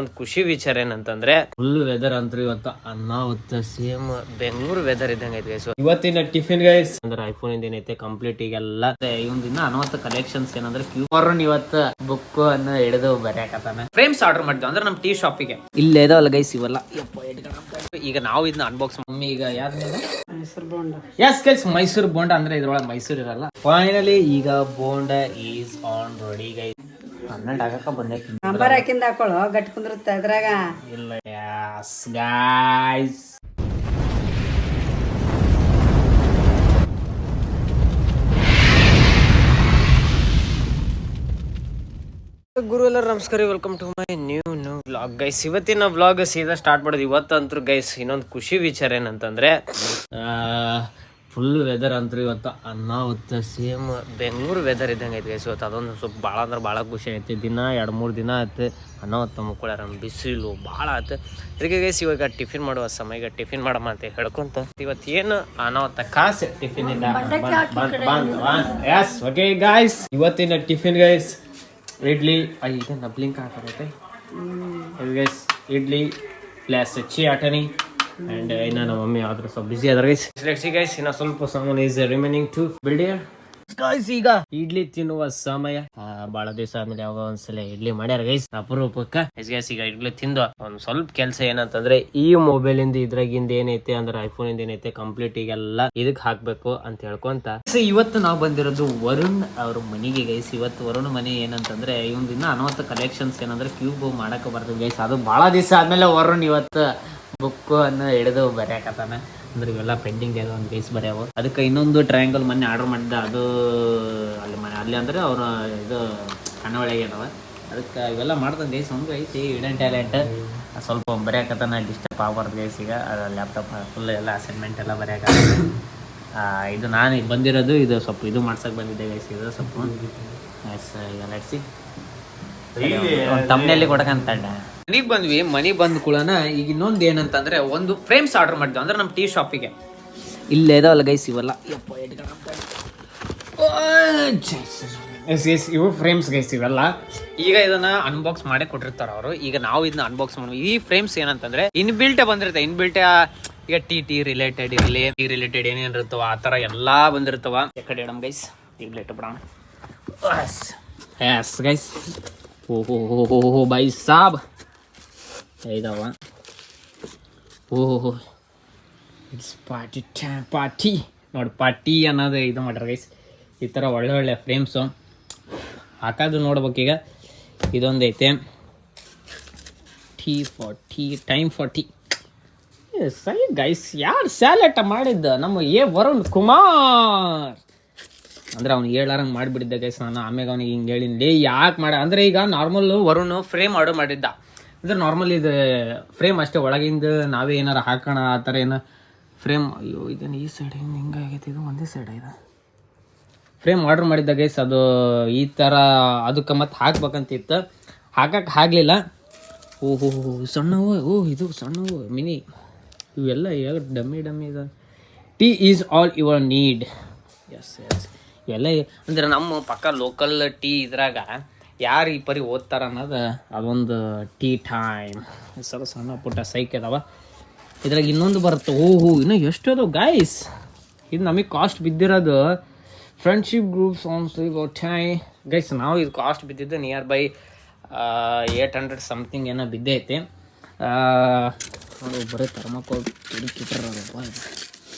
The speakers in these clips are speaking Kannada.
ಒಂದು ಖುಷಿ ವಿಚಾರ ಏನಂತಂದ್ರೆ ಫುಲ್ ವೆದರ್ ಅಂತೂ ಇವತ್ತು ಅನ್ನಾವತ್ತ ಸೇಮ್ ಬೆಂಗಳೂರು ವೆದರ್ ಇದ್ದಂಗೆ ಐತೆ ಗೈಸ್. ಇವತ್ತಿನ ಟಿಫಿನ್ ಗೈಸ್ ಅಂದ್ರೆ ಐಫೋನ್ ಇಂದ ಏನೈತೆ ಕಂಪ್ಲೀಟ್ ಈಗೆಲ್ಲ ಇವಂದಿನ ಅನವತ್ತ ಕಲೆಕ್ಷನ್ಸ್ ಏನಂದ್ರೆ ಕ್ಯೂಆರ್ ಇವತ್ತು ಬುಕ್ ಅನ್ನ ಹಿಡಿದು ಬರ್ಯಾಕತ್ತಾನೆ. ಫ್ರೇಮ್ಸ್ ಆರ್ಡರ್ ಮಾಡಿದ್ವಿ ಅಂದ್ರೆ ನಮ್ಮ ಟೀ ಶಾಪಿಗೆ ಇಲ್ಲೇ ಇದಾವಲ್ಲ ಗೈಸ್ ಇವೆಲ್ಲ. ಈಗ ನಾವು ಇದನ್ನ ಅನ್ಬಾಕ್ಸ್ ಮಮ್ಮಿ ಈಗ ಯಾರು ಎಸ್ ಗೈಸ್ ಮೈಸೂರು ಬೋಂಡ ಅಂದ್ರೆ ಇದ್ರೊಳಗೆ ಮೈಸೂರು ಇರಲ್ಲ. ಫೈನಲಿ ಈಗ bonda is on ready guys. 12 ಆಗಕ್ಕ ಬಂದೈತಿ. ನಂಬರ್ ಹಾಕಿಂದ ಹಾಕೊಳ್ಳೋ ಗಟ್ಟಿ ಕುಂದಿರುತ್ತೆ ಅದ್ರಾಗ. ಇಲ್ಲ ಯಸ್ ಗೈಸ್ ಗುರು ಎಲ್ಲರೂ ನಮಸ್ಕಾರ, welcome to my new vlog guys. ಇವತ್ತಿನ ವ್ಲಾಗ್ ಸೀದಾ ಸ್ಟಾರ್ಟ್ ಮಾಡೋದು. ಇವತ್ತಂತೂ ಗೈಸ್ ಇನ್ನೊಂದು ಖುಷಿ ವಿಚಾರ ಏನಂತಂದ್ರೆ ಫುಲ್ ವೆದರ್ ಅಂತೂ ಇವತ್ತು ಅನ್ನಾವತ್ತ ಸೇಮ್ ಬೆಂಗಳೂರು ವೆದರ್ ಇದ್ದಂಗೆ ಐತೆ ಗೈಸ್. ಇವತ್ತು ಅದೊಂದು ಸ್ವಲ್ಪ ಭಾಳ ಅಂದ್ರೆ ಭಾಳ ಖುಷಿ ಐತಿ. ದಿನ 2-3 ದಿನ ಆಯ್ತು ಅನ್ನಾವತ್ತ ಮುಕ್ಕೊಳ್ಯಾರ, ಬಿಸಿಲು ಭಾಳ ಆಯ್ತು. ಅದಕ್ಕೆ ಗೈಸ್ ಇವಾಗ ಟಿಫಿನ್ ಮಾಡುವ ಸಮಯ ಟಿಫಿನ್ ಮಾಡಮ್ಮ ಅಂತ ಹೇಳ್ಕೊಂತ ಇವತ್ತು ಏನು ಅನ್ನಾವತ್ತ ಕಾಸು ಟಿಫಿನ್ ಇಂದ ಎಸ್ ಓಕೆ ಗೈಸ್. ಇವತ್ತಿನ ಟಿಫಿನ್ ಗೈಸ್ ಇಡ್ಲಿ ಇದು ನಬ್ಲಿಂಕ್ ಹಾಕೈತೆ ಗೈಸ್. ಇಡ್ಲಿ ಪ್ಲಸ್ ಚೀಟನಿ ಅಂಡ್ ಇನ್ನ ನಮ್ಮ ಮಮ್ಮಿ ಆದ್ರೆ ಸ್ವಲ್ಪ ಬಿಸಿ ಆದ್ರೆ ಗೈಸ್. ಲೆಟ್ಸ್ ಸಿ ಗೈಸ್, ಇನ್ನ ಸ್ವಲ್ಪ ಸಾಮಾನ್ is remaining to build here guys. ಈಗ ಇಡ್ಲಿ ತಿನ್ನುವ ಸಮಯ. ಬಹಳ ದಿವಸ ಆದ್ಮೇಲೆ ಯಾವ ಒಂದ್ಸಲ ಇಡ್ಲಿ ಮಾಡ್ಯಾರ ಗೈಸ್ ಅಪರೂಪಕ್ಕ ಗೈಸ್. ಈಗ ಇಡ್ಲಿ ತಿಂದು ಒಂದ್ ಸ್ವಲ್ಪ ಕೆಲಸ ಏನಂತಂದ್ರೆ ಈ ಮೊಬೈಲ್ ಇಂದ ಇದ್ರಾಗಿಂದ ಏನೈತೆ ಅಂದ್ರೆ ಐಫೋನ್ ಇಂದ ಏನೈತೆ ಕಂಪ್ಲೀಟ್ ಈಗೆಲ್ಲ ಇದಕ್ ಹಾಕ್ಬೇಕು ಅಂತ ಹೇಳ್ಕೊಂತ ಇವತ್ತು ನಾವು ಬಂದಿರೋದು ವರುಣ್ ಅವ್ರ ಮನೆಗೆ ಗೈಸ್. ಇವತ್ತು ವರುಣ್ ಮನೆ ಏನಂತಂದ್ರೆ ಇವಂದ ಇನ್ನ ಅನವತ್ತ ಕಲೆಕ್ಷನ್ಸ್ ಏನಂದ್ರೆ ಕ್ಯೂಬ್ ಮಾಡಕ್ ಬರ್ತದೆ ಗೈಸ್. ಅದು ಬಹಳ ದಿವಸ ಆದ್ಮೇಲೆ ವರುಣ್ ಇವತ್ತು ಬುಕ್ ಅನ್ನ ಹಿಡಿದು ಬರ್ಯಾಕತ್ತಾನ. ಅಂದ್ರೆ ಇವೆಲ್ಲ ಪೆಂಡಿಂಗ್ ಇದೆ ಒಂದು ಗೈಸ್ ಬರ್ಯಾವ. ಅದಕ್ಕೆ ಇನ್ನೊಂದು ಟ್ರಯಾಂಗಲ್ ಮೊನ್ನೆ ಆರ್ಡರ್ ಮಾಡಿದ್ದ, ಅದು ಅಲ್ಲಿ ಅಂದ್ರೆ ಅವ್ರ ಇದು ಕನ್ನೊಳಗೆ ಅದಾವ. ಅದಕ್ಕೆ ಇವೆಲ್ಲ ಮಾಡ್ತಾನೆ ಗೈಸ್. ಒಂದು ಐತಿ ಇಡನ್ ಟ್ಯಾಲೆಂಟ್. ಸ್ವಲ್ಪ ಬರ್ಯಾಕತ್ತಾನ, ಡಿಸ್ಟರ್ಬ್ ಆಗಬಾರ್ದು ಗೈಸ್. ಈಗ ಲ್ಯಾಪ್ಟಾಪ್ ಫುಲ್ ಎಲ್ಲ ಅಸೈನ್ಮೆಂಟ್ ಎಲ್ಲ ಬರ್ಯಾಕತ್ತಾನ. ಇದು ನಾನು ಬಂದಿರೋದು ಇದು ಸ್ವಲ್ಪ ಇದು ಮಾಡ್ಸಕ್ಕೆ ಬಂದಿದ್ದೆ ಗೈಸ್. ಇದು ಸ್ವಲ್ಪ ಎಸ್ ಈಗ ನಡೆಸಿ ತಮ್ಮನೆಯಲ್ಲಿ ಕೊಡಕಂತ ಮನಿಗ್ ಬಂದ್ವಿ. ಮನಿಗ್ ಬಂದ್ ಕೂಡನ ಈಗ ಇನ್ನೊಂದು ಏನಂತಂದ್ರೆ ಒಂದು ಫ್ರೇಮ್ಸ್ ಆರ್ಡರ್ ಮಾಡಿದ್ವಿ ಅಂದ್ರೆ ನಮ್ಮ ಟೀ ಶಾಪಿಗೆ ಇಲ್ಲೇ ಇದಾವಲ್ಲ ಗೈಸ್ ಇವೆಲ್ಲ. ಇವು ಫ್ರೇಮ್ಸ್ ಗೈಸ್ ಇವೆಲ್ಲ. ಈಗ ಇದನ್ನ ಅನ್ಬಾಕ್ಸ್ ಮಾಡೇ ಕೊಟ್ಟಿರ್ತಾರ ಅವರು. ಈಗ ನಾವು ಇದನ್ನ ಅನ್ಬಾಕ್ಸ್ ಮಾಡ್ತೀವಿ. ಈ ಫ್ರೇಮ್ಸ್ ಏನಂತಂದ್ರೆ ಇನ್ಬಿಲ್ಟೇ ಬಂದಿರುತ್ತೆ. ಇನ್ಬಿಲ್ಟೇ ಈಗ ಟಿ ರಿಲೇಟೆಡ್ ಇರಲಿ, ಟಿ ರಿಲೇಟೆಡ್ ಏನೇನಿರ್ತಾವ ಆ ಥರ ಎಲ್ಲ ಬಂದಿರ್ತಾವ. ಕಡೆ ಇಡಮ್ ಗೈಸ್, ಇಬ್ಲೇಟ್ ಬಿಡೋಣ. ಎಸ್ ಗೈಸ್, ಓಹೋ ಬೈ ಸಾಬ್ ಇದಾವ. ಓಹೋ ಇಟ್ಸ್ ಪಾರ್ಟಿ ನೋಡಿ, ಪಾರ್ಟಿ ಅನ್ನೋದು ಇದು ಮಾಡ್ಯಾರ ಗೈಸ್. ಈ ಥರ ಒಳ್ಳೆ ಫ್ರೇಮ್ಸು ಹಾಕೋದು ನೋಡ್ಬೇಕೀಗ. ಇದೊಂದು ಐತೆ ಟೈಮ್ ಫಾರ್ ಟೀ. ಸರಿ ಗೈಸ್, ಯಾರು ಸ್ಯಾಲೆಟ ಮಾಡಿದ್ದ? ನಮ್ಮ ವರುಣ್ ಕುಮಾರ್ ಅಂದ್ರೆ ಅವ್ನು ಹೇಳಾರಂಗೆ ಮಾಡಿಬಿಟ್ಟಿದ್ದೆ ಗೈಸ್. ನಾನು ಆಮೇಲೆ ಅವ್ನಿಗೆ ಹಿಂಗೆ ಹೇಳಿದ್ದೆ ಯಾಕೆ ಮಾಡ ಅಂದ್ರೆ ಈಗ ನಾರ್ಮಲ್ ವರುಣ್ ಫ್ರೇಮ್ ಆರ್ಡರ್ ಮಾಡಿದ್ದ. ಅಂದ್ರೆ ನಾರ್ಮಲ್ ಇದು ಫ್ರೇಮ್ ಅಷ್ಟೇ, ಒಳಗಿಂದ ನಾವೇ ಏನಾರು ಹಾಕೋಣ ಆ ಥರ ಏನೋ ಫ್ರೇಮ್. ಅಯ್ಯೋ ಇದನ್ನು ಈ ಸೈಡ್ ಹಿಂಗಾಗೈತೆ, ಇದು ಒಂದೇ ಸೈಡ್ ಇದೆ. ಫ್ರೇಮ್ ಆರ್ಡರ್ ಮಾಡಿದ್ದ ಗೈಸ್. ಅದು ಈ ಥರ ಅದಕ್ಕೆ ಮತ್ತೆ ಹಾಕ್ಬೇಕಂತಿತ್ತು, ಹಾಕಕ್ಕೆ ಆಗಲಿಲ್ಲ. ಓಹೋ ಸಣ್ಣವು, ಇದು ಸಣ್ಣವು ಮಿನಿ ಇವೆಲ್ಲ ಡಮ್ಮಿ ಇದೆ. Tea is all your need. Yes ಇವೆಲ್ಲ ಅಂದ್ರೆ ನಮ್ಮ ಪಕ್ಕ ಲೋಕಲ್ ಟೀ ಇದ್ರಾಗ ಯಾರು ಈ ಪರಿ ಓದ್ತಾರ ಅನ್ನೋದು ಅದೊಂದು ಟೀ ಟೈಮ್. ಸಣ್ಣ ಪುಟ್ಟ ಸೈಕ್ ಅದಾವ. ಇದ್ರಾಗ ಇನ್ನೊಂದು ಬರುತ್ತೆ. ಓಹೋ ಇನ್ನೂ ಎಷ್ಟು ಅದಾವ ಗೈಸ್. ಇದು ನಮಗೆ ಕಾಸ್ಟ್ ಬಿದ್ದಿರೋದು ಫ್ರೆಂಡ್ಶಿಪ್ ಗ್ರೂಪ್ಸ್ ಗೈಸ್. ನಾವು ಇದು ಕಾಸ್ಟ್ ಬಿದ್ದಿದ್ದು ನಿಯರ್ ಬೈ 800 ಸಮಥಿಂಗ್ ಏನೋ ಬಿದ್ದೈತಿ. ಬರೀ ಥರ್ಮಕೋಲ್ ಕಿಟ್ಟಿರಪ್ಪ.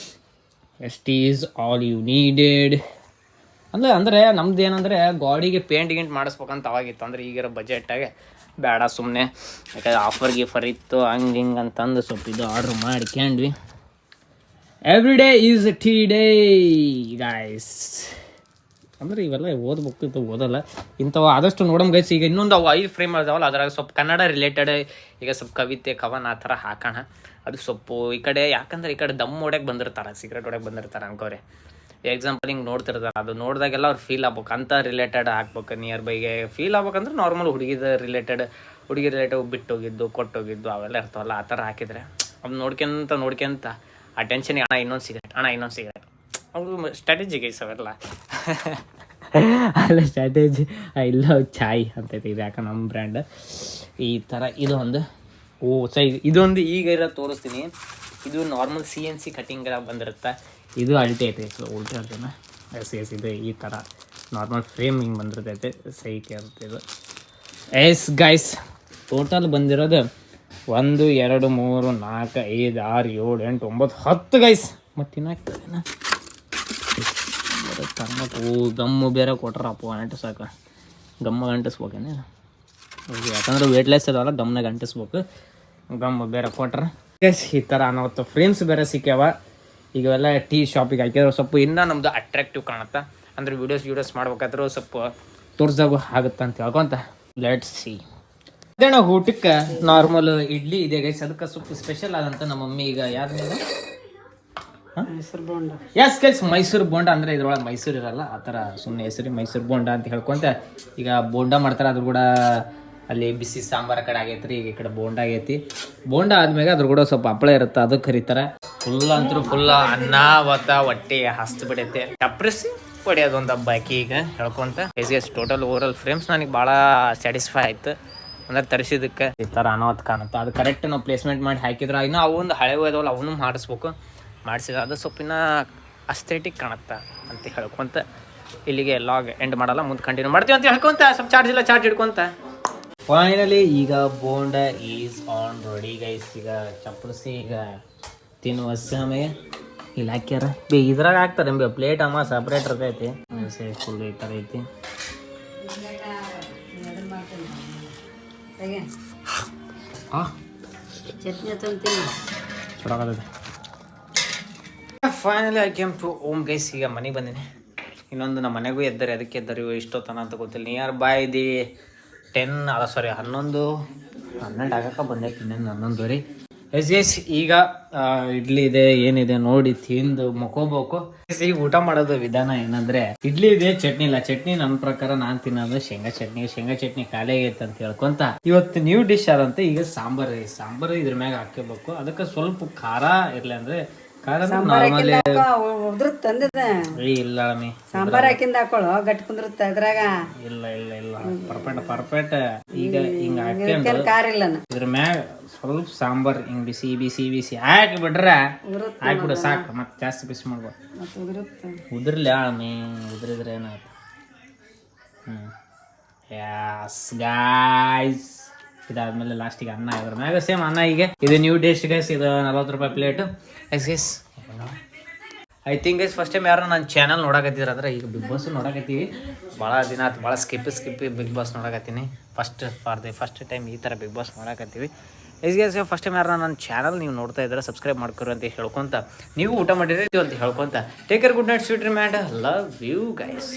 S T is all you needed ಅಂದರೆ ನಮ್ದು ಏನಂದರೆ ಗಾಡಿಗೆ ಪೇಂಟ್ ಗಿಂಟ್ ಮಾಡಿಸ್ಬೇಕಂತ ಅವಾಗಿತ್ತು. ಅಂದರೆ ಈಗಿರೋ ಬಜೆಟಾಗೆ ಬೇಡ ಸುಮ್ಮನೆ, ಯಾಕಂದರೆ ಆಫರ್ ಗಿಫರ್ ಇತ್ತು ಹಿಂಗೆ ಅಂತಂದು ಸ್ವಲ್ಪ ಇದು ಆರ್ಡ್ರ್ ಮಾಡ್ಕೊಂಡ್ವಿ. Every day is a tea day guys. ಅಂದರೆ ಇವೆಲ್ಲ ಓದ್ಬೇಕಿತ್ತು, ಓದಲ್ಲ ಇಂಥವು ಆದಷ್ಟು ನೋಡಮ್ ಗೈಸ್. ಈಗ ಇನ್ನೊಂದು ಅವು 5 ಫ್ರೇಮ್ ಅದಾವಲ್ಲ, ಅದ್ರಾಗ ಸ್ವಲ್ಪ ಕನ್ನಡ ರಿಲೇಟೆಡ್ ಈಗ ಸ್ವಲ್ಪ ಕವಿತೆ ಕವನ ಆ ಥರ ಹಾಕೋಣ. ಅದು ಸ್ವಲ್ಪ ಈ ಕಡೆ ಯಾಕಂದ್ರೆ ಈ ಕಡೆ ದಮ್ ಹೊಡ್ಯಕ್ಕೆ ಬಂದಿರ್ತಾರೆ, ಸಿಗರೇಟ್ ಹೊಡ್ಯಕ್ಕೆ ಬಂದಿರ್ತಾರೆ ಅನ್ಕೋರಿ. ಎಕ್ಸಾಂಪಲ್ ಹಿಂಗೆ ನೋಡ್ತಿರ್ತಾರೆ, ಅದು ನೋಡಿದಾಗೆಲ್ಲ ಅವ್ರು ಫೀಲ್ ಆಗ್ಬೇಕು ಅಂತ ರಿಲೇಟೆಡ್ ಹಾಕ್ಬೇಕು. ನಿಯರ್ ಬೈಗೆ ಫೀಲ್ ಆಗ್ಬೇಕಂದ್ರೆ ನಾರ್ಮಲ್ ಹುಡುಗಿ ರಿಲೇಟೆಡ್ ಬಿಟ್ಟೋಗಿದ್ದು ಕೊಟ್ಟೋಗಿದ್ದು ಅವೆಲ್ಲ ಇರ್ತಾವಲ್ಲ, ಆ ಥರ ಹಾಕಿದರೆ ಅದು ನೋಡ್ಕೊಂತ ಆ ಟೆನ್ಷನ್ಗೆ ಅಣ್ಣ ಇನ್ನೊಂದು ಸಿಗರೇಟ್ ಅವರು ಸ್ಟ್ರಾಟಜಿ ಗೈಸ್ ಅವೆಲ್ಲ. ಅಲ್ಲ ಸ್ಟ್ರಾಟಜಿ ಇಲ್ಲ ಚಾಯ್ ಅಂತೈತಿ ಇದು, ಯಾಕೆ ನಮ್ಮ ಬ್ರ್ಯಾಂಡ್. ಈ ಥರ ಇದೊಂದು ಸೈಜ್ ಇದೊಂದು ಈಗ ಇರೋ ತೋರಿಸ್ತೀನಿ. ಇದು ನಾರ್ಮಲ್ CNC ಕಟಿಂಗ್ ಬಂದಿರುತ್ತೆ. ಇದು ಅಳತೆ ಐತೆ ಉಲ್ಟೆ ಅಳ್ತೇನ ಎಸ್ ಇದು ಈ ಥರ ನಾರ್ಮಲ್ ಫ್ರೇಮ್ ಹಿಂಗೆ ಬಂದಿರ್ತೈತೆ ಸೈಟ್ ಇರುತ್ತೆ ಇದು. ಗೈಸ್ ಟೋಟಲ್ ಬಂದಿರೋದು 1 2 3 4 5 6 7 8 9 10 ಗೈಸ್. ಮತ್ತು ಇನ್ನಾಗ್ತದೇನ ಗಮ್ಮು ಬೇರೆ ಕೊಟ್ರಪ್ಪ ಅಂಟಿಸೋಕೆ. ಗಮ್ಮ ಅಂಟಿಸ್ಬೇಕೇನೆ ಯಾಕಂದ್ರೆ ವೇಟ್ಲೆಸ್ ಇದಾವಲ್ಲ ಗಮ್ನಾಗ ಅಂಟಿಸ್ಬೇಕು. ಗಮ್ಮ ಬೇರೆ ಕೊಟ್ರೆ ಗೈಸ್ ಈ ಥರ ಅನ್ನೋತ್ತು ಫ್ರೇಮ್ಸ್ ಬೇರೆ ಸಿಕ್ಕ್ಯಾವ. ಈಗೆಲ್ಲ ಟೀ ಶಾಪಿಗೆ ಹಾಕಿದ್ರೆ ಸ್ವಲ್ಪ ಇನ್ನೂ ನಮ್ಮದು ಅಟ್ರಾಕ್ಟಿವ್ ಕಾಣುತ್ತೆ. ಅಂದ್ರೆ ವೀಡಿಯೋಸ್ ಮಾಡ್ಬೇಕಾದ್ರೂ ಸ್ವಲ್ಪ ತೋರಿಸ್ದಾಗ ಆಗುತ್ತೆ ಅಂತ ಹೇಳ್ಕೊಂತ ಲೆಟ್ಸ್ ಸಿ. ಅದೇಣ ಊಟಕ್ಕೆ ನಾರ್ಮಲ್ ಇಡ್ಲಿ ಇದೆ ಗೈಸ್. ಅದಕ್ಕೆ ಸ್ವಲ್ಪ ಸ್ಪೆಷಲ್ ಆದಂತ ನಮ್ಮ ಮಮ್ಮಿ ಈಗ ಯಾರು ಮೈಸೂರು ಬೋಂಡ. ಎಸ್ ಗೈಸ್ ಮೈಸೂರು ಬೋಂಡ ಅಂದರೆ ಇದ್ರೊಳಗೆ ಮೈಸೂರು ಇರಲ್ಲ ಆ ಥರ ಸುಮ್ಮನೆ ಹೆಸರು ಮೈಸೂರು ಬೋಂಡ ಅಂತ ಹೇಳ್ಕೊಂತ ಈಗ ಬೋಂಡ ಮಾಡ್ತಾರೆ. ಅದ್ರ ಕೂಡ ಅಲ್ಲಿ ಬಿಸಿ ಸಾಂಬಾರ ಕಡೆ ಆಗೈತ್ರಿ. ಈಗ ಈ ಕಡೆ ಬೋಂಡ ಆಗೈತಿ. ಬೋಂಡ ಆದ್ಮೇಲೆ ಅದ್ರ ಕೂಡ ಸ್ವಲ್ಪ ಹಪ್ಪಳ ಇರುತ್ತೆ ಅದಕ್ಕೆ ಕರೀತಾರೆ. ಫುಲ್ ಅನ್ನ ಹೊಟ್ಟೆ ಹಸ್ತು ಬಿಡೈತೆ ಟಪ್ರಿಸಿ ಹೊಡಿಯೋದೊಂದು ಬಾಕಿ ಈಗ ಹೇಳ್ಕೊಂತ. ಟೋಟಲ್ ಓವರಾಲ್ ಫ್ರೇಮ್ಸ್ ನನಗೆ ಭಾಳ ಸ್ಯಾಟಿಸ್ಫೈ ಆಯ್ತು. ಅಂದ್ರೆ ತರಿಸಿದಕ್ಕೆ ಈ ಥರ ಅನ್ನೋದು ಕಾಣುತ್ತೆ. ಅದು ಕರೆಕ್ಟ್ ನಾವು ಪ್ಲೇಸ್ಮೆಂಟ್ ಮಾಡಿ ಹಾಕಿದ್ರೆ ಇನ್ನೂ ಅವೊಂದು ಹಳೆ ಇದಾವಲ್ಲ ಅವನು ಮಾಡಿಸ್ಬೇಕು. ಮಾಡಿಸಿದ್ರೆ ಅದು ಸ್ವಲ್ಪ ಇನ್ನೂ ಅಸ್ಥೆಟಿಕ್ ಕಾಣುತ್ತೆ ಅಂತ ಹೇಳ್ಕೊಂತ ಇಲ್ಲಿಗೆ ಲಾಗ್ ಎಂಡ್ ಮಾಡಲ್ಲ, ಮುಂದೆ ಕಂಟಿನ್ಯೂ ಮಾಡ್ತೀವಿ ಅಂತ ಹೇಳ್ಕೊಂತ ಸ್ವಲ್ಪ ಚಾರ್ಜ್ ಹಿಡ್ಕೊಂತ ಫೈನಲಿ ಈಗ bonda is on ready guys. ಈಗ ಚಪ್ಪಲಿಸಿ ಈಗ ತಿನ್ನುವ ಸಮಯ ಇಲ್ಲಿ ಹಾಕ್ಯಾರ. ಇದ್ರಾಗ ಹಾಕ್ತಾರೆ ಪ್ಲೇಟ್ ಅಮ್ಮ ಸಪ್ರೇಟ್ ಇರ್ತೈತಿ. ಫುಲ್ ಈ ಥರ ಐತಿ. ಚಟ್ನಿ ತಂತೀನಿ. Finally I came to home guys. ಈಗ ಮನೆಗೆ ಬಂದಿನಿ. ಇನ್ನೊಂದು ನಮ್ಮ ಮನೆಗೂ ಎದ್ದಾರೆ. ಅದಕ್ಕೆ ಎದ್ದಾರೆ ಇಷ್ಟೊತ್ತನ ಅಂತ ಗೊತ್ತಿಲ್ಲ. ನಿಯರ್ ಬೈ ದಿ 11 12 ಆಗಕ್ಕೆ ಬಂದೈತಿ. ಇನ್ನೇನು 11 ಗೈಸ್. ಈಗ ಇಡ್ಲಿ ಇದೆ ಏನಿದೆ ನೋಡಿ ತಿಂದು ಮಕ್ಕೋಬೇಕು. ಈಗ ಊಟ ಮಾಡೋದು ವಿಧಾನ ಏನಂದ್ರೆ ಇಡ್ಲಿ ಇದೆ, ಚಟ್ನಿ ಇಲ್ಲ. ಚಟ್ನಿ ನನ್ನ ಪ್ರಕಾರ ನಾನು ತಿನ್ನೋದು ಶೇಂಗಾ ಚಟ್ನಿ ಖಾಲಿ ಆಗೈತೆ ಅಂತ ಹೇಳ್ಕೊಂತ ಇವತ್ತು ನ್ಯೂ ಡಿಶ್ ಆದಂತ ಈಗ ಸಾಂಬಾರು ಇದ್ರ ಮ್ಯಾಗ ಹಾಕಬೇಕು. ಅದಕ್ಕೆ ಸ್ವಲ್ಪ ಖಾರ ಇರ್ಲಿ ಅಂದ್ರೆ ಖಾರ ನಾರ್ಮಲಿ ಇಲ್ಲ ಸಾಂಬಾರ್ ಹಾಕಿಂದ ಹಾಕೊಳ್ಳೋ ಗಟ್ಟಿ ಕುಂದಿರುತ್ತೆ ಅದ್ರಾಗ. ಇಲ್ಲ ಪರ್ಫೆಕ್ಟ್. ಈಗ ಹಿಂಗ ಹಾಕ್ಕೊಂಡು ಖಾರ ಇಲ್ಲ ಇದ್ರ ಮ್ಯಾಗ ಸ್ವಲ್ಪ ಸಾಂಬಾರ್ ಹಿಂಗ್ ಬಿಸಿ ಹಾಕಿಬಿಟ್ರೆ ಹಾಕ್ಬಿಡು ಸಾಕು. ಮತ್ತೆ ಜಾಸ್ತಿ ಬಿಸಿ ಮಾಡ್ಬೋದು. ಉದ್ರಲಿ ಆಳಮಿ ಉದ್ರಿದ್ರೆ ಏನಾಯ್ತು. ಯಾಸ್ ಗಾಯ್ಸ್ ಇದಾದ್ಮೇಲೆ ಲಾಸ್ಟಿಗೆ ಅನ್ನ. ಇದ್ರ ಮ್ಯಾಗ ಸೇಮ್ ಅನ್ನ. ಈಗ ಇದು ನ್ಯೂ ಡಿಶ್ ಗೈಸ್. ಇದು 40 ರೂಪಾಯಿ plate. Guys I think guys first time ಯಾರು ನನ್ನ ಚಾನಲ್ ನೋಡಕತ್ತಿದ್ರೆ ಅಂದ್ರೆ ಈಗ ಬಿಗ್ ಬಾಸ್ ನೋಡಕತ್ತೀವಿ. ಭಾಳ ದಿನ ಆಯ್ತು, ಭಾಳ ಸ್ಕಿಪ್ಪಿ ಬಿಗ್ ಬಾಸ್ ನೋಡಕತ್ತೀನಿ. ಫಸ್ಟ್ ಟೈಮ್ ಈ ಥರ ಬಿಗ್ ಬಾಸ್ ನೋಡಕತ್ತೀವಿ. ಗೈಸ್ ಫಸ್ಟ್ ಟೈಮ್ ಯಾರು ನನ್ನ ಚಾನಲ್ ನೀವು ನೋಡ್ತಾ ಇದ್ರೆ ಸಬ್ಸ್ಕ್ರೈಬ್ ಮಾಡ್ಕೊರಿ ಅಂತ ಹೇಳ್ಕೊಂತ ನೀವು ಊಟ ಮಾಡಿರಿ ಅಂತ ಹೇಳ್ಕೊಂತ take care, good night, sweet remand, love you guys.